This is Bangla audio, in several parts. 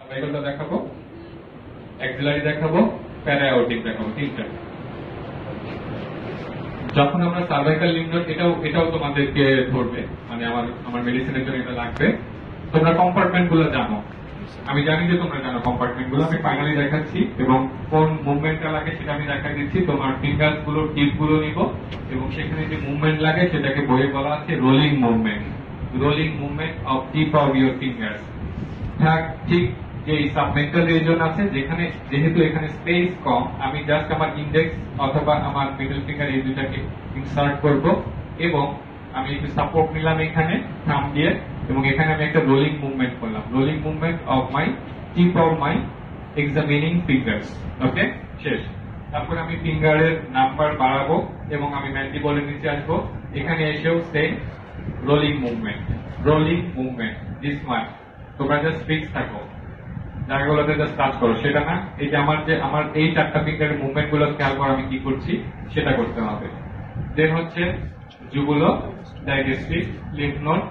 সার্ভাইকালটা দেখাবো, অ্যাক্সিলারি দেখাবো, প্যারাঅ্যাওর্টিক দেখাবো, তিনটা। যখন আমরা সার্ভাইকাল লিম্ফ নোড, এটাও তোমাদেরকে ধরবে, মানে আমার মেডিসিনের জন্য এটা লাগবে। তোমরা কম্পার্টমেন্ট গুলো জানো, আমি জানি যে তোমরা জানো কম্পার্টমেন্ট গুলো। আমি ফাইনালি দেখাচ্ছি এবং কোন মুভমেন্টটা লাগে সেটা আমি দেখাই দিচ্ছি। তোমার ফিঙ্গার গুলো, টিপ গুলো নিব এবং সেখানে যে মুভমেন্ট লাগে সেটাকে বইয়ে বলা আছে rolling movement. Rolling movement of tip of your finger. ঠিক যে সাবমেন্টাল রিজন আছে, যেহেতু এখানে স্পেস কম, আমি জাস্ট আমার ইন্ডেক্স অথবা আমার মিডল ফিঙ্গার এই দুটাকে ইনসার্ট করব এবং আমি একটু সাপোর্ট নিলাম এখানে থাম দিয়ে, এবং এখানে আমি একটা রোলিং মুভমেন্ট করলাম, rolling movement of my tip of my examining fingers. Okay, শেষ। তারপর আমি ফিঙ্গারের নাম্বার বাড়াবো এবং আমি ম্যান্ডিবলের নিচে আসবো। এখানে এসেও same rolling movement, rolling movement, this one. তোমরা জাস্ট ফিক্স থাকো, জায়গাগুলোতে জাস্ট টাচ করো, সেটা না এই যে আমার এই চারটা ফিঙ্গারের মুভমেন্ট গুলো খেয়াল করো আমি কি করছি সেটা করতে হবে। দেন হচ্ছে jugulo, digastric, lymph node,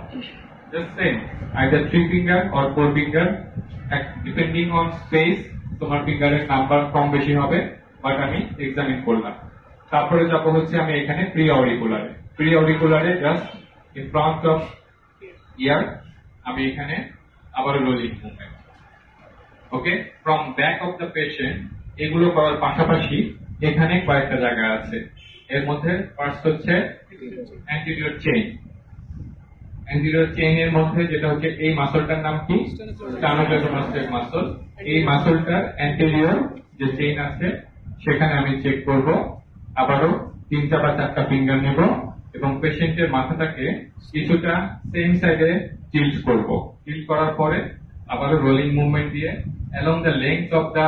just same, either 3 finger or 4 finger, depending on space তোমার ফিঙ্গারের নাম্বার কম বেশি হবে, বাট আমি এক্সামিন করলাম। তারপরে যাবো হচ্ছে আমি এখানে প্রি অরিকুলারে। প্রি অরিকুলারে just in front of ear আমি এখানে আবার rolling movement. Okay, from back of the patient. এগুলো করার পাশাপাশি এখানে কয়েকটা জায়গা আছে, এর মধ্যে ফার্স্ট হচ্ছে অ্যান্টেরিয়র চেইন। অ্যান্টেরিয়র চেইন এর মধ্যে যেটা হচ্ছে এই মাসলটার নাম কি, স্টার্নোক্লেটোমাস্টিক মাসল। এই মাসলটার অ্যান্টেরিয়র যে চেইন আছে সেখানে আমি চেক করব। আবারও 3টা বা 4টা ফিঙ্গার নেব এবং পেশেন্টের মাথাটাকে কিছুটা সেম সাইডে টিল্ট করব। টিল্ট করার পরে আবারও রোলিং মুভমেন্ট দিয়ে along the length of the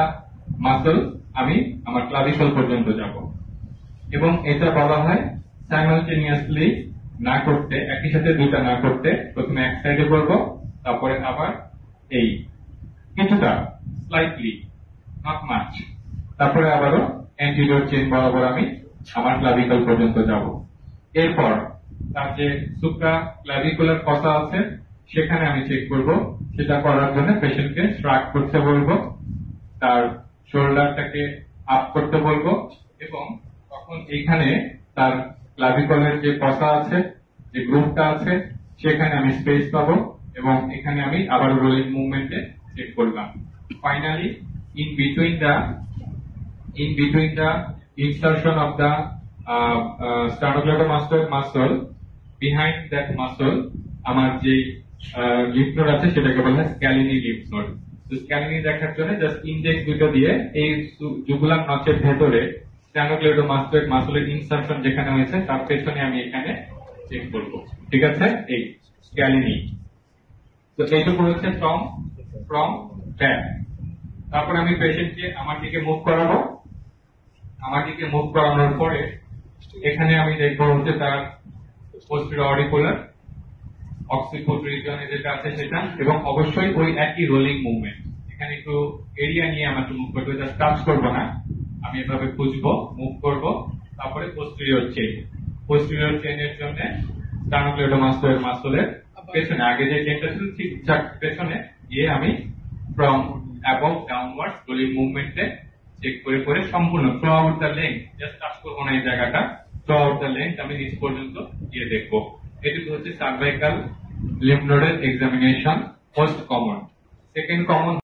muscle আমি আমার ক্লাভিকল পর্যন্ত যাব। এবং এটা বলা হয় সাইমালটেনিয়াসলি না করতে, একই সাথে দুটা না করতে, প্রথমে এক সাইডে করব, তারপরে আবার এই কিছুটা স্লাইটলি, নট মাচ, তারপরে আবারও অ্যান্টেরিয়র চেইন বরাবর আমি আমার ক্লাভিকল পর্যন্ত যাব। এরপর তার যে সুপ্রা ক্লাভিকুলার ফসা আছে সেখানে আমি চেক করব। সেটা করার জন্য পেশেন্টকে শ্রাগ করতে বলবো, তার শোল্ডারটাকে আপ করতে বলবো এবং তখন এইখানে তার ক্লাভিকলের যে ফসা আছে, যে গ্রুপটা আছে, সেখানে আমি স্পেস পাবো এবং এখানে আমি আবার রোলিং মুভমেন্টে চেক করলাম। Finally in between the insertion of the sternocleidomastoid muscle, behind that muscle আমার যে লিম্ফ নোড আছে সেটাকে বলা হয় স্ক্যালিনি লিম্ফ নোড। তো স্ক্যালিনি দেখার জন্য জাস্ট ইন্ডেক্স দুটো দিয়ে এই জুগুলার নচের ভেতরে স্টেনোক্লেডোমাস্টোয়েড মাসলের ইনসারশন যেখানে হয়েছে তার পেছনে আমি এখানে চেক করব। ঠিক আছে, এই স্ক্যালিনি। তো এইটুকু হচ্ছে ফ্রম ব্যাক। তারপর আমি পেশেন্টকে আমার দিকে মুভ করাবো। আমার দিকে মুভ করানোর পরে এখানে আমি দেখবো হচ্ছে তার পোস্টেরিয়র অরিকুলার, অক্সিপুট রিজিয়নে যেটা আছে সেটা, এবং অবশ্যই ওই একই রোলিং মুভমেন্ট। এখানে একটু এরিয়া নিয়ে আমাকে মুভ করতে, জাস্ট টাচ করবো না, আমি এভাবে খুঁজবো, মুভ করব। তারপরে পোস্টেরিয়র চেইন, পোস্টেরিয়র চেইনের জন্য স্টার্নোক্লেডোমাস্টোয়েড মাসলের পেছনে, আগে যে চেইনটা ছিল ঠিক পেছনে গিয়ে আমি ফ্রম অ্যাবভ ডাউনওয়ার্ডস রোলিং মুভমেন্টে চেক করে করে সম্পূর্ণ throughout the length, just touch করবো না এই জায়গাটা, থ্রু আউট দ্য লেন্থ আমি নিচ পর্যন্ত গিয়ে দেখবো। এটুকু হচ্ছে সার্ভাইকাল লিম্ফ নোডের examination, most common. Second common